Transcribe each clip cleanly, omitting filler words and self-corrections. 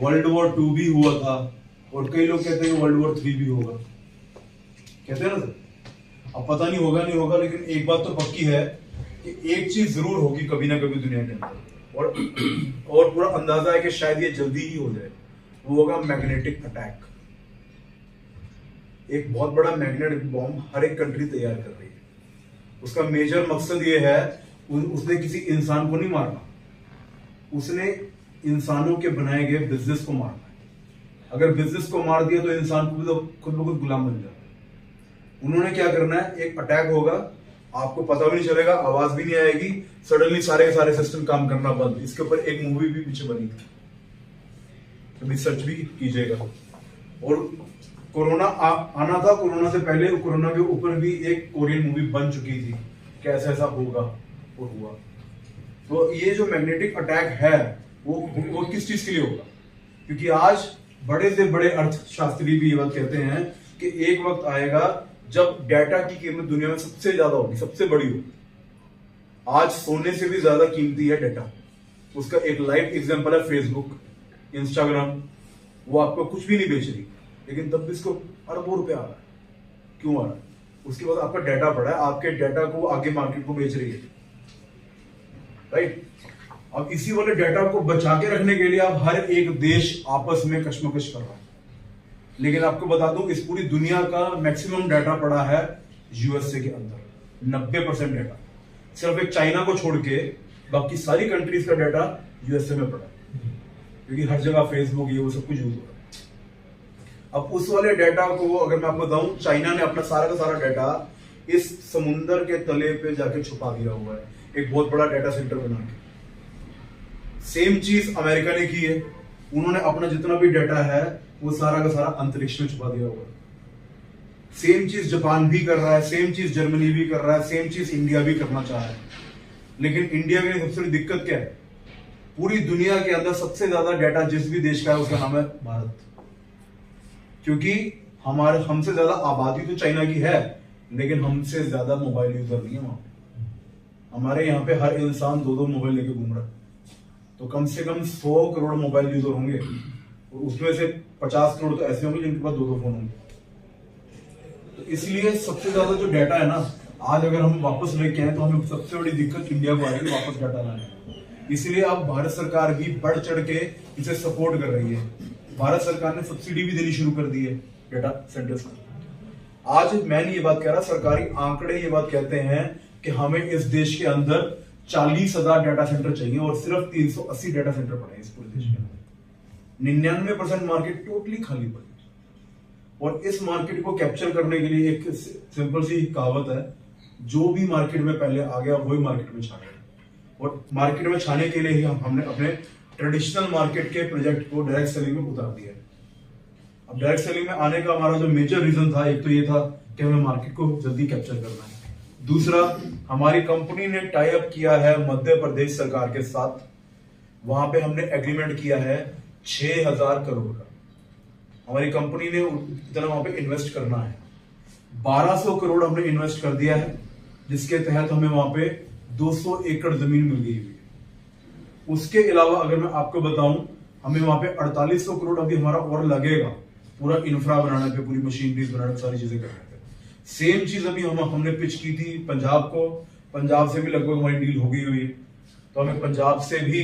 World war 2 भी हुआ था, और कई लोग कहते हैं वर्ल्ड वॉर 3 भी होगा, कहते हैं ना सर। अब पता नहीं होगा नहीं होगा, लेकिन एक बात तो पक्की है कि एक चीज जरूर होगी कभी ना कभी दुनिया के अंदर, और पूरा अंदाजा है कि शायद ये जल्दी ही हो जाए। वो होगा मैग्नेटिक अटैक। एक बहुत बड़ा मैग्नेटिक बॉम्ब हर एक कंट्री तैयार कर रही है। उसका मेजर मकसद ये है, उसने किसी इंसान को नहीं मारना, उसने इंसानों के बनाए गए बिजनेस को मारना है। अगर बिजनेस को मार दिया तो इंसान को भी तो खुद ब खुद गुलाम बन जाता है। उन्होंने क्या करना है, एक अटैक होगा, आपको पता भी नहीं चलेगा, आवाज भी नहीं आएगी, सडनली सारे के सारे सिस्टम काम करना बंद। इसके ऊपर एक मूवी भी पीछे बनी थी, कभी सर्च भी कीजिएगा। और कोरोना आना था, कोरोना से पहले कोरोना के ऊपर भी एक कोरियन मूवी बन चुकी थी, कैसे ऐसा होगा, और हुआ। तो ये जो मैग्नेटिक अटैक है वो किस चीज के लिए होगा? क्योंकि आज बड़े से बड़े अर्थशास्त्री भी ये बात कहते हैं कि एक वक्त आएगा जब डाटा की कीमत दुनिया में सबसे ज्यादा होगी, सबसे बड़ी होगी। आज सोने से भी ज्यादा कीमती है डाटा। उसका एक लाइव एग्जांपल है फेसबुक, इंस्टाग्राम। वो आपको कुछ भी नहीं बेच रही, लेकिन तब भी इसको अरबों रुपए आ रहा है। क्यों आ रहा है? उसके बाद आपका डाटा पड़ा है, आपके डाटा को आगे मार्केट को बेच रही है, राइट। अब इसी वाले डाटा को बचा के रखने के लिए अब हर एक देश आपस में कशमकश कर रहा है। लेकिन आपको बता दूं, इस पूरी दुनिया का मैक्सिमम डाटा पड़ा है यूएसए के अंदर, 90% डाटा। सिर्फ एक चाइना को छोड़ के बाकी सारी कंट्रीज का डाटा यूएसए में पड़ा है, क्योंकि हर जगह फेसबुक ये वो सब कुछ यूज हो रहा है। अब उस वाले डाटा को अगर मैं आपको बताऊं, चाइना ने अपना सारा का सारा डाटा इस समुंदर के तले पे जाके छुपा दिया हुआ है, एक बहुत बड़ा डाटा सेंटर बना के। सेम चीज अमेरिका ने की है, उन्होंने अपना जितना भी डाटा है वो सारा का सारा अंतरिक्ष में छुपा दिया हुआ है। सेम चीज जापान भी कर रहा है, सेम चीज जर्मनी भी कर रहा है, सेम चीज इंडिया भी करना चाह रहा है। लेकिन इंडिया की सबसे बड़ी दिक्कत क्या है? पूरी दुनिया के अंदर सबसे ज्यादा डाटा जिस भी देश का है उसका नाम है भारत। क्योंकि हमसे ज्यादा आबादी तो चाइना की है, लेकिन हमसे ज्यादा मोबाइल यूजर नहीं है वहां पे। हमारे यहाँ पे हर इंसान 2-2 मोबाइल लेके घूम रहा है, तो कम से कम 100 करोड़ मोबाइल यूजर होंगे, और उसमें से 50 करोड़ तो ऐसे होंगे जिनके पास 2-2 फोन होंगे। तो इसलिए सबसे ज्यादा जो डाटा है ना, आज अगर हम वापस लेके आए तो हमें सबसे बड़ी दिक्कत इंडिया को आ रही है वापस डाटा लाने। इसलिए अब भारत सरकार भी बढ़ चढ़ के इसे सपोर्ट कर रही है। भारत सरकार ने सब्सिडी भी देनी शुरू कर दी है डाटा सेंटर्स को। आज मैं नहीं ये बात कह रहा, सरकारी आंकड़े ये बात कहते हैं कि हमें इस देश के अंदर 40,000 डाटा सेंटर चाहिए, और सिर्फ 380 डाटा सेंटर पड़े इस पूरे देश के अंदर। 99% मार्केट टोटली खाली पड़ी। और इस मार्केट को कैप्चर करने के लिए एक सिंपल सी कहावत है, जो भी मार्केट में पहले आ गया वही मार्केट में छा गया। और मार्केट में छाने के लिए ही हमने अपने ट्रेडिशनल मार्केट के प्रोजेक्ट को डायरेक्ट सेलिंग में उतार दिया। अब डायरेक्ट सेलिंग में आने का हमारा जो मेजर रीजन था, एक तो ये था कि हमें मार्केट को जल्दी कैप्चर करना है। दूसरा, हमारी कंपनी ने टाई अप किया है मध्य प्रदेश सरकार के साथ। वहां पे हमने एग्रीमेंट किया है 6,000 करोड़ का। हमारी कंपनी ने इतना वहां पे इन्वेस्ट करना है। 1200 करोड़ हमने इन्वेस्ट कर दिया है, जिसके तहत हमें वहां पे 200 एकड़ जमीन मिल गई हुई है। उसके अलावा अगर मैं आपको बताऊं, हमें वहां पे 4800 करोड़ अभी हमारा और लगेगा, पूरा इंफ्रा बनाने पे, पूरी मशीनरीज बनाने पे, सारी चीजें करने पे। सेम चीज अभी हमने पिच की थी पंजाब को। पंजाब से भी लगभग हमारी डील हो गई हुई है, तो हमें पंजाब से भी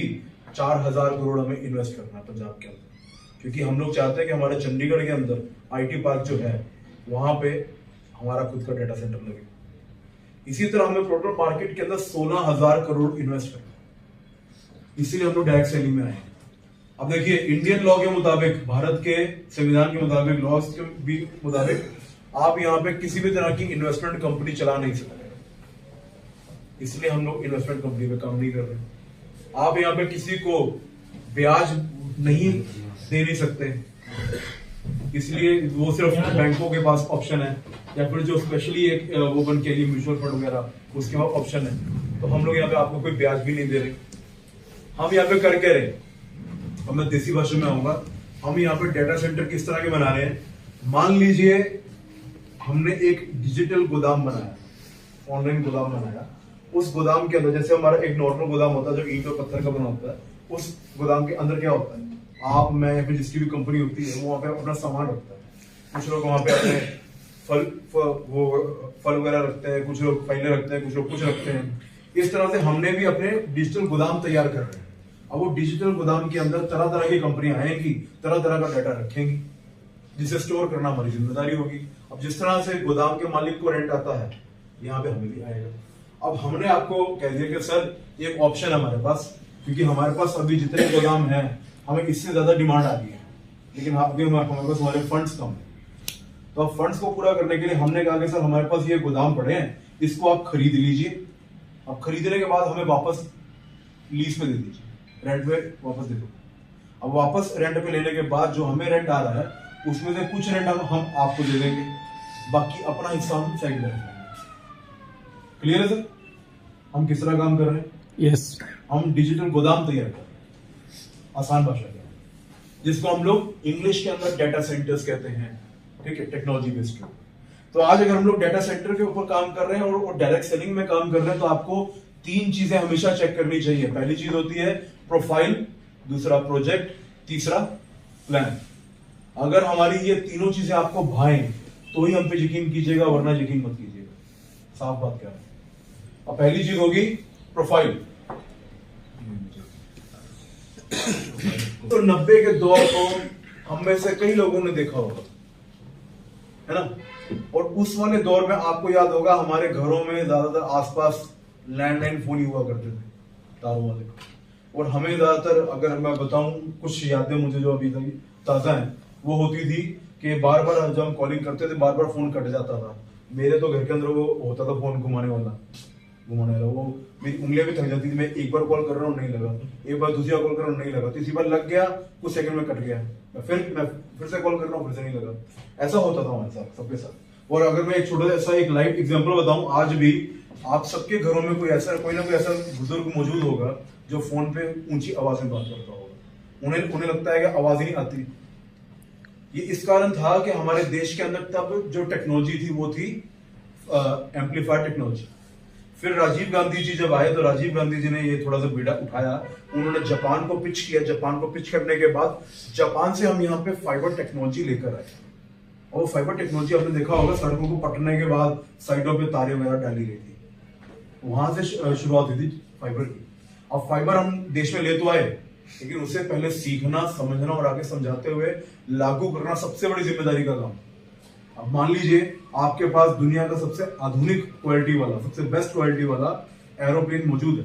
4000 करोड़ हमें इन्वेस्ट करना है पंजाब के अंदर। क्योंकि हम लोग चाहते हैं कि हमारे चंडीगढ़ के अंदर आईटी पार्क जो है वहां पे हमारा खुद का डाटा सेंटर लगे। इसी तरह हमें टोटल मार्केट के अंदर 16,000 करोड़ इन्वेस्ट करना है। इसीलिए हम लोग डायरेक्ट सेलिंग में आए हैं। अब देखिए, इंडियन लॉ के मुताबिक, भारत के संविधान के मुताबिक, लॉज के भी मुताबिक, आप यहाँ पे किसी भी तरह की इन्वेस्टमेंट कंपनी चला नहीं सकते। इसलिए हम लोग इन्वेस्टमेंट कंपनी पे काम नहीं कर रहे। आप यहाँ पे किसी को ब्याज नहीं दे नहीं सकते, इसलिए वो सिर्फ बैंकों के पास ऑप्शन है, या फिर जो स्पेशली एक वो बन के म्यूचुअल फंड वगैरह, उसके पास ऑप्शन है। तो हम लोग यहाँ पे आपको कोई ब्याज भी नहीं दे रहे, हम यहाँ पे करके रहे। अब मैं देसी भाषा में आऊंगा, हम यहाँ पे डाटा सेंटर किस तरह के बना रहे हैं। मान लीजिए हमने एक डिजिटल गोदाम बनाया, ऑनलाइन गोदाम बनाया। उस गोदाम के अंदर, जैसे हमारा एक नॉर्मल गोदाम होता है जो ईंट और पत्थर का बना होता है, उस गोदाम के अंदर क्या होता है, आप, मैं या फिर जिसकी भी कंपनी होती है वो वहाँ पे अपना सामान रखता है। कुछ लोग वहाँ पे अपने फल वगैरह रखते हैं, कुछ लोग फाइलें रखते हैं, कुछ लोग कुछ रखते हैं। इस तरह से हमने भी अपने डिजिटल गोदाम तैयार कर रहे हैं। अब वो डिजिटल गोदाम के अंदर तरह तरह की कंपनियां आएंगी, तरह तरह का डाटा रखेंगी, जिसे स्टोर करना हमारी जिम्मेदारी होगी। अब जिस तरह से गोदाम के मालिक को रेंट आता है, यहाँ पे हमें भी आएगा। अब हमने आपको कह दिया कि सर एक ऑप्शन है हमारे पास, क्योंकि हमारे पास अभी जितने गोदाम हैं हमें इससे ज्यादा डिमांड आ गई है, लेकिन अभी हमारे पास हमारे फंड्स कम है। तो अब फंड्स को पूरा करने के लिए हमने कहा कि सर हमारे पास ये गोदाम पड़े हैं, इसको आप खरीद लीजिए। अब खरीदने के बाद हमें वापस लीज पे दे दीजिए, रेंट पे वापस दे दो। अब वापस रेंट पे लेने के बाद जो हमें रेंट आ रहा है उसमें से कुछ रेंट हम आपको दे देंगे, बाकी अपना हिस्सा हम साइड में रखेंगे। क्लियर है सर? हम किस तरह काम कर रहे हैं? यस। हम डिजिटल गोदाम तैयार कर रहे हैं, आसान भाषा में, जिसको हम लोग इंग्लिश के अंदर डेटा सेंटर्स कहते हैं। ठीक है, टेक्नोलॉजी बेस्ड। तो आज अगर हम लोग डेटा सेंटर के ऊपर काम कर रहे हैं और डायरेक्ट सेलिंग में काम कर रहे हैं, तो आपको 3 चीजें हमेशा चेक करनी चाहिए। पहली चीज होती है प्रोफाइल, दूसरा प्रोजेक्ट, तीसरा प्लान। अगर हमारी ये तीनों चीजें आपको भाएं तो ही हम पे यकीन कीजिएगा, वरना यकीन मत कीजिएगा। साफ बात क्या है। अब पहली चीज होगी प्रोफाइल। तो 90 के दौर को हम में से कई लोगों ने देखा होगा, है ना? और उस वाले दौर में आपको याद होगा हमारे घरों में ज्यादातर आसपास लैंडलाइन फोन ही हुआ करते थे, तारों वाले। और हमें ज्यादातर, अगर मैं बताऊं कुछ यादें मुझे जो अभी तक ताजा हैं, वो होती थी कि बार बार जब हम कॉलिंग करते थे बार बार फोन कट जाता था। मेरे तो घर के अंदर वो होता था फोन घुमाने वाला, वो मेरी उंगलियां भी थक जाती थी। मैं एक बार कॉल कर रहा हूँ नहीं लगा, एक बार दूसरी बार कॉल कर रहा हूँ नहीं लगा, तीसरी बार लग गया, कुछ सेकंड में कट गया, मैं फिर से कॉल कर रहा हूँ, फिर से नहीं लगा। ऐसा होता था हमारे साथ, सबके साथ। और अगर मैं एक छोटा सा एक लाइव एग्जांपल बताऊं, आज भी आप सबके घरों में कोई ना कोई ऐसा बुजुर्ग मौजूद होगा जो फोन पे ऊंची आवाज में बात करता होगा। उन्हें लगता है कि आवाज ही नहीं आती। ये इस कारण था कि हमारे देश के अंदर तब जो टेक्नोलॉजी थी वो थी एम्पलीफायर टेक्नोलॉजी। फिर राजीव गांधी जी जब आए तो राजीव गांधी जी ने ये थोड़ा सा बीड़ा उठाया, उन्होंने जापान को पिच किया। जापान को पिच करने के बाद जापान से हम यहाँ पे फाइबर टेक्नोलॉजी लेकर आए। और फाइबर टेक्नोलॉजी आपने देखा होगा, सड़कों को पटने के बाद साइडों पे तारे वगैरह डाली गई थी, वहां से शुरुआत हुई थी फाइबर की। अब फाइबर हम देश में ले तो आए, लेकिन उससे पहले सीखना, समझना और आगे समझाते हुए लागू करना सबसे बड़ी जिम्मेदारी का काम। अब मान लीजिए आपके पास दुनिया का सबसे आधुनिक क्वालिटी वाला, सबसे बेस्ट क्वालिटी वाला एरोप्लेन मौजूद है,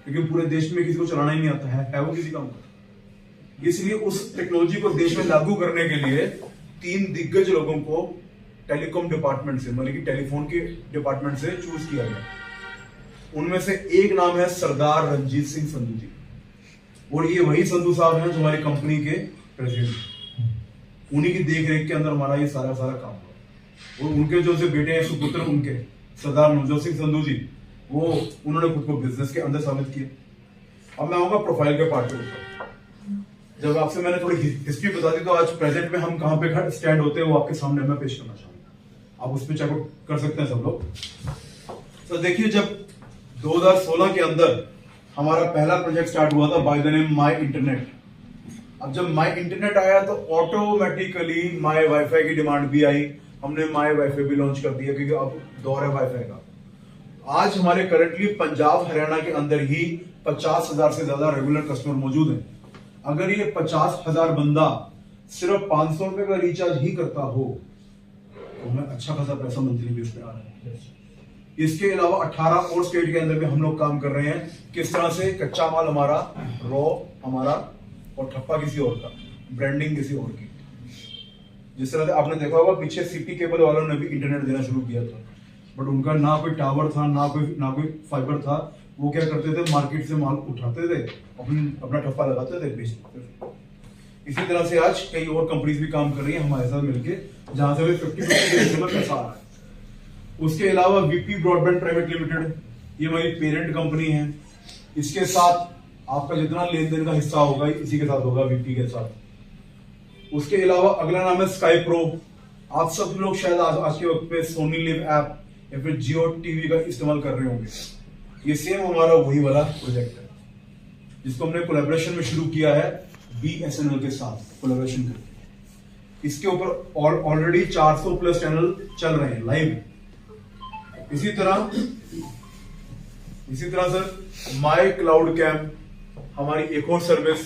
लेकिन पूरे देश में किसी को चलाना ही नहीं आता है वो किसी काम का। इसलिए उस टेक्नोलॉजी को देश में लागू करने के लिए 3 दिग्गज लोगों को टेलीकॉम डिपार्टमेंट से, मतलब कि टेलीफोन के डिपार्टमेंट से चूज किया गया। उनमें से एक नाम है सरदार रंजीत सिंह संधू जी, और ये वही संधू साहब हैं जो हमारी कंपनी के प्रेसिडेंट। उन्हीं की देख रेख के अंदर हमारा ये सारा काम हुआ। और उनके जो से बेटे हैं सुपुत्र, उनके सरदार नवजोत सिंह संधू जी, वो उन्होंने खुद को बिजनेस के अंदर साबित किया। अब मैं आऊंगा प्रोफाइल के पार्ट के ऊपर। जब आपसे मैंने थोड़ी हिस्ट्री बता दी, तो आज प्रेजेंट में हम कहां पे स्टैंड होते हैं वो आपके सामने मैं पेश करना चाहूंगा। आप उस पर चेकआउट कर सकते हैं सब लोग। तो देखिए, जब 2016 के अंदर हमारा पहला प्रोजेक्ट स्टार्ट हुआ था by the name my internet. अब जब माई इंटरनेट आया तो ऑटोमेटिकली माई वाईफाई की डिमांड भी आई। हमने माई वाईफाई भी लॉन्च कर दिया, क्योंकि अब दौर है वाईफाई का। आज हमारे करंटली पंजाब हरियाणा के अंदर ही 50,000 से ज्यादा रेगुलर कस्टमर मौजूद हैं। अगर ये 50,000 बंदा सिर्फ 500 रुपए का रिचार्ज ही करता हो तो हमें अच्छा खासा पैसा मंथली बेस पे आ रहा है। इसके अलावा 18 और स्टेट के अंदर भी हम लोग काम कर रहे हैं। किस तरह से कच्चा माल हमारा, रॉ हमारा, और ठप्पा किसी और का, ब्रांडिंग किसी और की। जिस तरह से आपने देखा होगा पीछे सिटी केबल वालों ने भी इंटरनेट देना शुरू किया था, बट उनका ना कोई टावर था, ना कोई फाइबर था। वो क्या करते थे, मार्केट से माल उठाते थे, अपना ठप्पा लगाते थे, बेचते थे। इसी तरह से आज कई और कंपनीज भी काम कर रही है हमारे साथ मिलके, जहां से 50% में पैसा आ रहा है। उसके अलावा वीपी ब्रॉडबैंड प्राइवेट लिमिटेड, ये हमारी पेरेंट कंपनी है। इसके साथ आपका जितना लेन देन का हिस्सा होगा इसी के साथ होगा, वीपी के साथ। उसके अलावा अगला नाम है स्काई प्रो। आप सब लोग शायद आज के वक्त पे सोनी लिव ऐप या फिर जियो टीवी का इस्तेमाल कर रहे होंगे। ये सेम हमारा वही वाला प्रोजेक्ट है, जिसको हमने कोलैबोरेशन में शुरू किया है BSNL के साथ कोलैबोरेशन करके। इसके ऊपर ऑलरेडी 400 प्लस चैनल चल रहे हैं लाइव। इसी तरह सर माई क्लाउड कैम हमारी एक और सर्विस,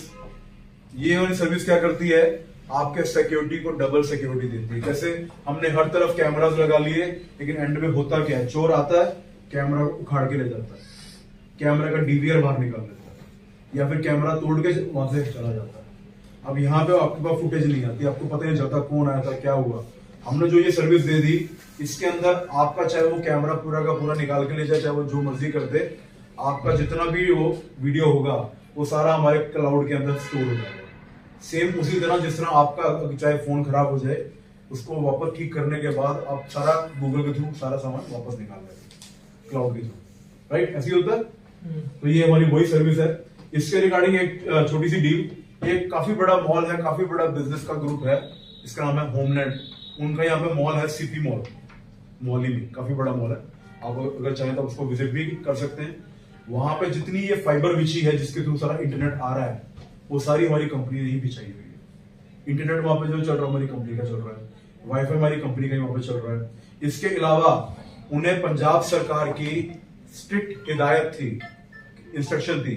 ये वाली सर्विस क्या करती है, आपके सिक्योरिटी को डबल सिक्योरिटी देती है। जैसे हमने हर तरफ कैमरास लगा लिए, लेकिन एंड में होता क्या है, चोर आता है कैमरा उखाड़ के ले जाता है, कैमरा का डीवीआर बाहर निकाल लेता है, या फिर कैमरा तोड़ के वहां से चला जाता है। अब यहाँ पे आपके पास फुटेज नहीं आती, आपको पता नहीं चलता कौन आया था, क्या हुआ। हमने जो ये सर्विस दे दी, इसके अंदर आपका चाहे वो कैमरा पूरा का पूरा निकाल के ले जाए, चाहे वो जो मर्जी कर दे, आपका जितना भी वो वीडियो होगा वो सारा हमारे क्लाउड के अंदर स्टोर हो जाएगा। सेम उसी तरह जिस तरह आपका चाहे फोन खराब हो जाए, उसको वापस ठीक करने के बाद आप सारा गूगल के थ्रू सारा सामान वापस निकाल लेंगे क्लाउड के थ्रू, राइट? ऐसे ही होता है। तो ये हमारी वही सर्विस है। इसके रिगार्डिंग एक छोटी सी डील, एक काफी बड़ा मॉल है, काफी बड़ा बिजनेस का ग्रुप है, इसका नाम है होमनेट। उनका यहाँ पे मॉल है सीपी मॉल, मॉली में काफी बड़ा मॉल है। आप अगर चाहें तो उसको विजिट भी कर सकते हैं। वहां पे जितनी ये फाइबर बिछी है जिसके थ्रू सारा इंटरनेट आ रहा है, वो सारी हमारी कंपनी ने ही बिछाई हुई है। इंटरनेट वहां पे जो चल रहा है हमारी कंपनी का चल रहा है, वाईफाई हमारी कंपनी का वहां पे चल रहा है। इसके अलावा उन्हें पंजाब सरकार की स्ट्रिक्ट हिदायत थी, इंस्ट्रक्शन थी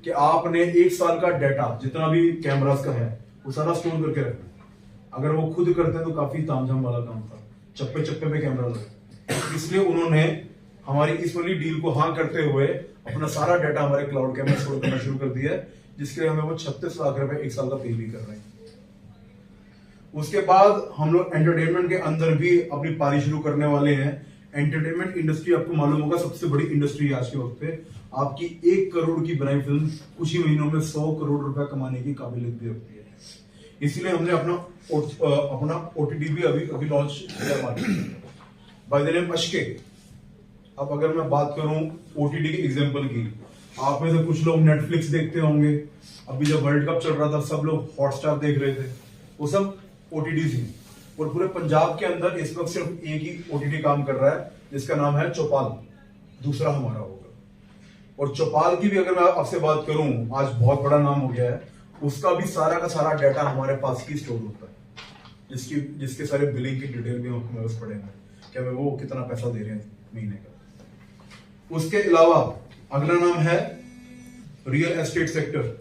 कि आपने 1 साल का डाटा जितना भी कैमरास का है वो सारा स्टोर करके रखना। अगर वो खुद करते हैं तो काफी तामझाम वाला काम था, चप्पे चप्पे पे कैमरा लगा। इसलिए उन्होंने हमारी इस वाली डील को हाँ करते हुए अपना सारा डाटा हमारे क्लाउड के अंदर स्टोर करना शुरू कर दिया है, जिसके लिए हमें वो 36 लाख रुपए 1 साल का पे भी कर रहे हैं। उसके बाद हम लोग एंटरटेनमेंट के अंदर भी अपनी पारी शुरू करने वाले हैं। एंटरटेनमेंट इंडस्ट्री आपको मालूम होगा सबसे बड़ी इंडस्ट्री है आज के वक्त पे। आपकी 1 करोड़ की बनाई फिल्म कुछ ही महीनों में 100 करोड़ रुपए कमाने की काबिलियत भी रखती है। इसलिए हमने अपना OTT भी अभी लॉन्च किया बाय द नेम अश्के। अब अगर मैं बात करूं OTT के एग्जांपल की, आप में से कुछ लोग नेटफ्लिक्स देखते होंगे। अभी जब वर्ल्ड कप चल रहा था सब लोग हॉटस्टार देख रहे थे, वो सब OTT थी। और पूरे पंजाब के अंदर इस वक्त सिर्फ एक ही OTT काम कर रहा है, जिसका नाम है चौपाल, दूसरा हमारा होगा। और चौपाल की भी अगर मैं आपसे बात करूं, आज बहुत बड़ा नाम हो गया है, उसका भी सारा का सारा डाटा हमारे पास ही स्टोर होता है, जिसके सारे बिलिंग की डिटेल भी हमें बस पड़े हैं कि हमें वो कितना पैसा दे रहे हैं महीने का। उसके अलावा अगला नाम है real estate sector.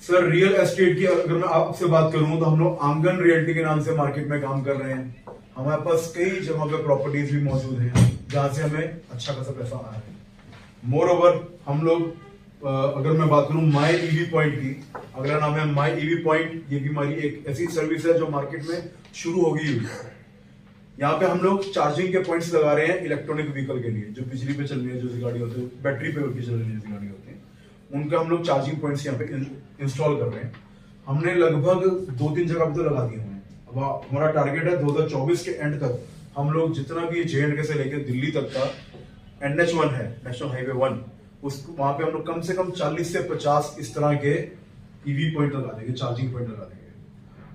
Sir real estate की अगर मैं आपसे बात करूं तो हम लोग आंगन रियल्टी के नाम से मार्केट में काम कर रहे हैं। हमारे पास कई जगहों पे प्रॉपर्टीज भी मौजूद हैं जहां से हमें अच्छा खासा पैसा आ रहा है। मोर ओवर हम लोग अगर मैं बात करूं माई ईवी पॉइंट की, अगला नाम है माई ईवी पॉइंट। ये भी हमारी एक ऐसी सर्विस है जो मार्केट में शुरू हो गई हुई है। यहाँ पे हम लोग चार्जिंग के पॉइंट्स लगा रहे हैं इलेक्ट्रॉनिक व्हीकल के लिए, जो बिजली पे चल रही है, जो गाड़ी होती है, बैटरी पे चल रही है गाड़ी होती है, उनका हम लोग चार्जिंग पॉइंट्स यहाँ पे इंस्टॉल कर रहे हैं। हमने लगभग 2-3 जगह पे तो लगा दिए हुए हैं। अब हमारा टारगेट है 2024 के एंड तक हम लोग जितना भी J&K से लेकर दिल्ली तक का NH1 है, नेशनल हाईवे 1, उसको वहां पे हम लोग कम से कम 40 से 50 इस तरह के ईवी पॉइंट लगा देंगे, चार्जिंग पॉइंट लगा देंगे।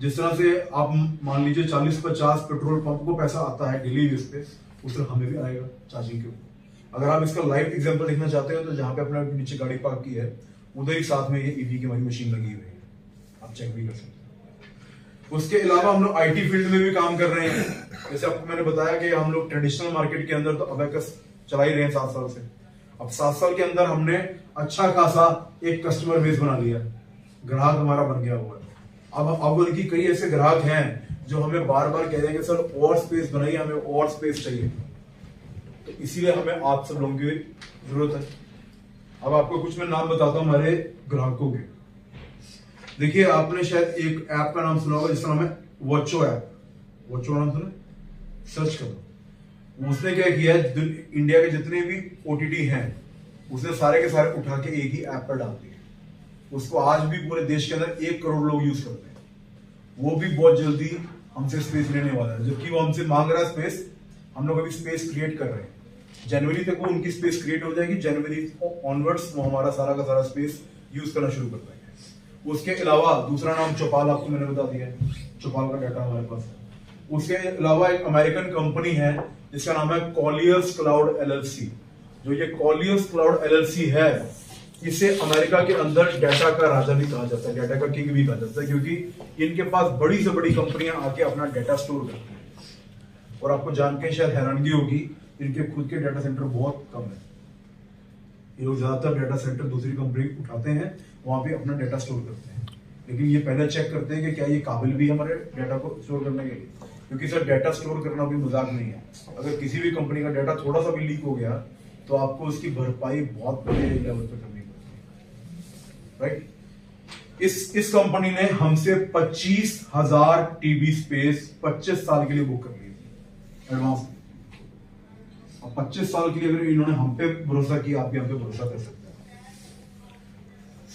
जिस तरह से आप मान लीजिए 40-50 पेट्रोल पंप को पैसा आता है डेली बेस पे, उस तरह हमें भी आएगा चार्जिंग के ऊपर। अगर आप इसका लाइव एग्जांपल देखना चाहते हो तो जहां पे अपने नीचे गाड़ी पार्क की है उधर ही साथ में ये ईवी की हमारी मशीन लगी हुई है, आप चेक भी कर सकते हैं। उसके अलावा हम लोग IT फील्ड में भी काम कर रहे हैं। जैसे आपको मैंने बताया कि हम लोग ट्रेडिशनल मार्केट के अंदर तो अबैकस चला ही रहे हैं 7 साल से। अब 7 साल के अंदर हमने अच्छा खासा एक कस्टमर बेस बना लिया, ग्राहक हमारा बन गया हुआ है। अब उनकी कई ऐसे ग्राहक हैं जो हमें बार बार कह रहे हैं कि सर और स्पेस बनाइए, हमें और स्पेस चाहिए। तो इसीलिए हमें आप सब लोगों की जरूरत है। अब आपको कुछ मैं नाम बताता हूं हमारे ग्राहकों के। देखिए आपने शायद एक ऐप का नाम सुना होगा जिसका नाम है वॉचो ऐप। वॉचो नाम सुना, सर्च करो। उसने क्या किया है, इंडिया के जितने भी OTT हैं उसने सारे के सारे उठा के एक ही ऐप पर डाल दिए। उसको आज भी पूरे देश के अंदर 1 करोड़ लोग यूज करते हैं। वो भी बहुत जल्दी हमसे स्पेस लेने वाला है, जबकि वो हमसे मांग रहा है स्पेस। हम लोग अभी स्पेस क्रिएट कर रहे हैं, जनवरी तक वो उनकी स्पेस क्रिएट हो जाएगी। जनवरी ऑनवर्ड्स वो हमारा सारा का सारा स्पेस यूज करना शुरू कर देंगे। उसके अलावा दूसरा नाम चौपाल, आपको मैंने बता दिया है, चौपाल का डाटा हमारे पास है। उसके अलावा एक अमेरिकन कंपनी है जिसका नाम है कॉलियर्स क्लाउड LLC। जो ये कॉलियर्स क्लाउड LLC है, इसे अमेरिका के अंदर डाटा का राजा भी कहा जाता है, डाटा का किंग भी कहा जाता है, क्योंकि इनके पास बड़ी से बड़ी कंपनियां आके अपना डाटा स्टोर करती हैं। और आपको जान के शायद हैरानगी होगी, इनके खुद के डाटा सेंटर बहुत कम है। ये लोग ज्यादातर डाटा सेंटर दूसरी कंपनी उठाते हैं, वहां पे अपना डाटा स्टोर करते हैं, लेकिन ये पहले चेक करते हैं कि क्या ये काबिल भी है हमारे डाटा को स्टोर करने के लिए, क्योंकि सर डाटा स्टोर करना भी मजाक नहीं है। अगर किसी भी कंपनी का डाटा थोड़ा सा भी लीक हो गया तो आपको उसकी भरपाई बहुत बड़े लेवल पर करनी पड़ती है, राइट। इस कंपनी ने हमसे 25,000 टीबी स्पेस 25 साल के लिए बुक कर ली थी एडवांस में। और 25 साल के लिए अगर इन्होंने हम पे भरोसा किया, आप भी हम पे भरोसा कर सकते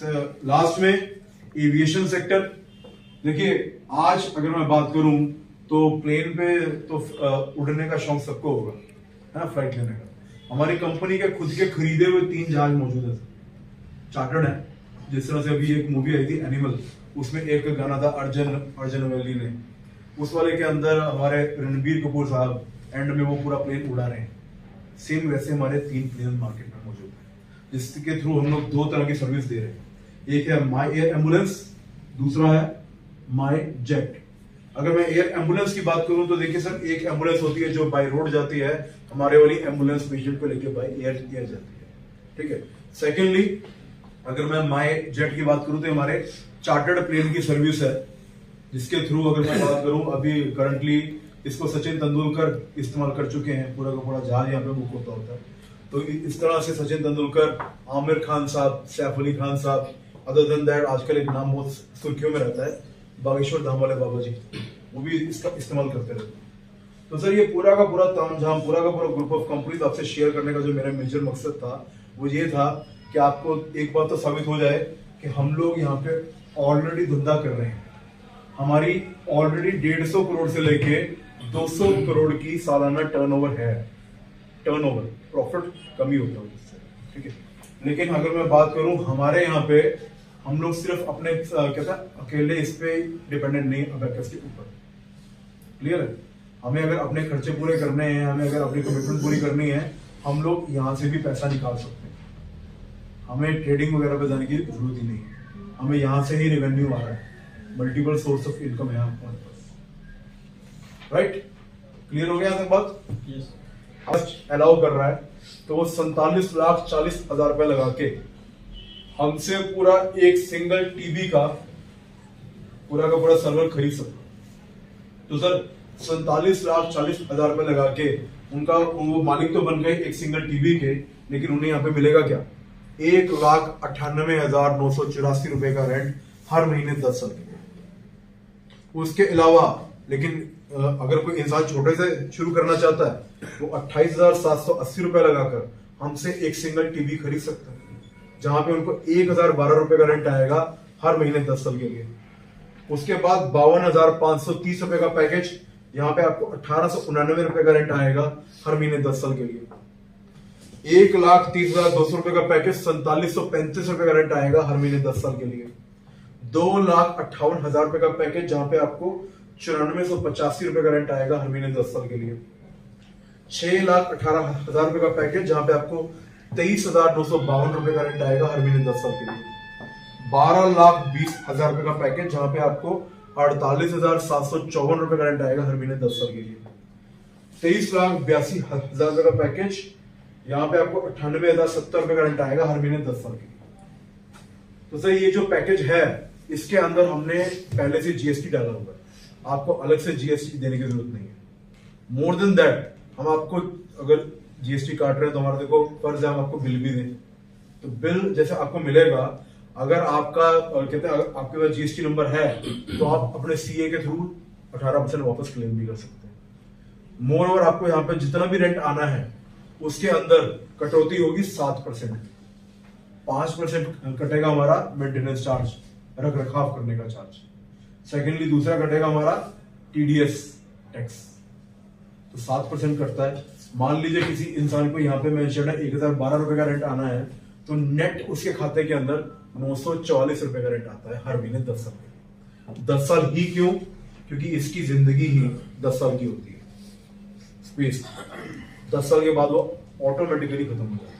हैं। लास्ट में एविएशन सेक्टर। देखिए आज अगर मैं बात करूं तो प्लेन पे तो उड़ने का शौक सबको होगा, है ना, फ्लाइट लेने का। हमारी कंपनी के खुद के खरीदे हुए 3 जहाज मौजूद है, चार्टर्ड है। जिस तरह से अभी एक मूवी आई थी एनिमल, उसमें एक गाना था अर्जुन वैली ने, उस वाले के अंदर हमारे रणबीर कपूर साहब एंड में वो पूरा प्लेन उड़ा रहे हैं। सेम वैसे हमारे 3 प्लेन मार्केट में मौजूद है, जिसके थ्रू हम लोग 2 तरह की सर्विस दे रहे हैं। एक है माई एयर एम्बुलेंस, दूसरा है माई जेट। अगर मैं एयर एम्बुलेंस की बात करूं तो देखिए सर, एक एम्बुलेंस होती है जो बाय रोड जाती है, हमारे वाली एम्बुलेंस पेशेंट को लेके बाय एयर जाती है, ठीक है। सेकेंडली अगर मैं माई जेट की बात करूं तो हमारे चार्टर्ड प्लेन की सर्विस है, जिसके थ्रू अगर मैं बात करूं अभी करंटली इसको सचिन तेंदुलकर इस्तेमाल कर चुके हैं, पूरा का पूरा जहाज यहाँ पे बुक होता है। तो इस तरह से सचिन तेंदुलकर, आमिर खान साहब, सैफ अली खान साहब, अदर देन दैट आजकल एक नाम बहुत सुर्खियों में रहता है, बागेश्वर धाम वाले बाबा जी, वो भी इसका इस्तेमाल करते रहते हैं। तो सर ये पूरा का पूरा तामझाम, पूरा का पूरा ग्रुप ऑफ कंपनीज आपसे शेयर करने का जो मेरा मेजर मकसद था वो ये था कि आपको एक बात तो साबित हो जाए कि हम लोग यहाँ पे ऑलरेडी धंधा कर रहे हैं। हमारी ऑलरेडी 150 करोड़ से लेके 200 करोड़ की सालाना टर्नओवर है। टर्नओवर, प्रॉफिट कमी होता है उससे, ठीक है। लेकिन अगर मैं बात करूं हमारे यहाँ पे, हम लोग सिर्फ अपने कहता अकेले इस पे डिपेंडेंट नहीं, अबैकस के ऊपर, क्लियर है। हमें अगर अपने खर्चे पूरे करने हैं, हमें अगर अपनी कमिटमेंट पूरी करनी है, हम लोग यहाँ से भी पैसा निकाल सकते हैं। हमें ट्रेडिंग वगैरह पे जाने की जरूरत ही नहीं है, हमें यहाँ से ही रेवेन्यू आ रहा है, मल्टीपल सोर्स ऑफ इनकम है हमारे पास, राइट। क्लियर हो गया यहाँ तक बात? अलाउ कर रहा है तो वो 47,40,000 रुपए लगा के हमसे पूरा एक सिंगल टीबी का पूरा सर्वर खरीद सकता। तो सर 47,40,000 रुपए लगा के उनका वो मालिक तो बन गए एक सिंगल टीबी के, लेकिन उन्हें यहाँ पे मिलेगा क्या? 1,98,984 रुपए का रेंट हर महीने 10 साल के लिए। उसके अलावा लेकिन अगर कोई इंसान छोटे से शुरू करना चाहता है वो 28,780 रुपए लगाकर हमसे एक सिंगल टीवी खरीद सकता है, जहां पे उनको 1,012 रुपए का रेंट आएगा हर महीने 10 साल के लिए। उसके बाद 52,530 रुपए का पैकेज, यहाँ पे आपको 1,899 रुपए का रेंट आएगा हर महीने 10 साल के लिए। 1,30,200 रुपए का पैकेज, 4,735 रुपए का रेंट आएगा हर महीने 10 साल के लिए। 2,58,000 रुपए का पैकेज, जहां पे आपको 9,485 रुपए का रेंट आएगा हर महीने 10 साल के लिए। 6,18,000 रुपए का पैकेज, जहां पे आपको 23,952 रुपए का रेंट आएगा हर महीने 10 साल के लिए। 12,20,000 रुपए का पैकेज, जहां पे आपको 48,754 रुपए का रेंट आएगा हर महीने 10 साल के लिए। 23,82,000 रुपए का पैकेज, यहाँ पे आपको 98,070 रुपए का रेंट आएगा हर महीने 10 साल के लिए। तो सर ये जो पैकेज है इसके अंदर हमने पहले से जीएसटी डाला हुआ है, आपको अलग से जीएसटी देने की जरूरत नहीं है। मोर देन दैट हम आपको अगर जीएसटी काट रहे हैं तो हमारा देखो फर्ज है हम आपको बिल भी दें, तो बिल जैसे आपको मिलेगा, अगर आपका कहते हैं आपके पास जीएसटी नंबर है तो आप अपने सीए के थ्रू 18% वापस क्लेम भी कर सकते हैं। मोर ओवर आपको यहाँ पे जितना भी रेंट आना है उसके अंदर कटौती होगी 7%। 5% कटेगा हमारा मेंटेनेंस चार्ज, रख रखाव करने का चार्ज। सेकेंडली दूसरा कटेगा हमारा टीडीएस टैक्स, तो 7% कटता है। मान लीजिए किसी इंसान को यहाँ पे मेंशन है 1,012 रुपए का रेंट आना है, तो नेट उसके खाते के अंदर 944 रुपए का रेंट आता है हर महीने 10 साल में। 10 साल ही क्यों? क्योंकि इसकी जिंदगी ही 10 साल की होती है। स्पेस 10 साल के बाद वो ऑटोमेटिकली खत्म हो जाता है।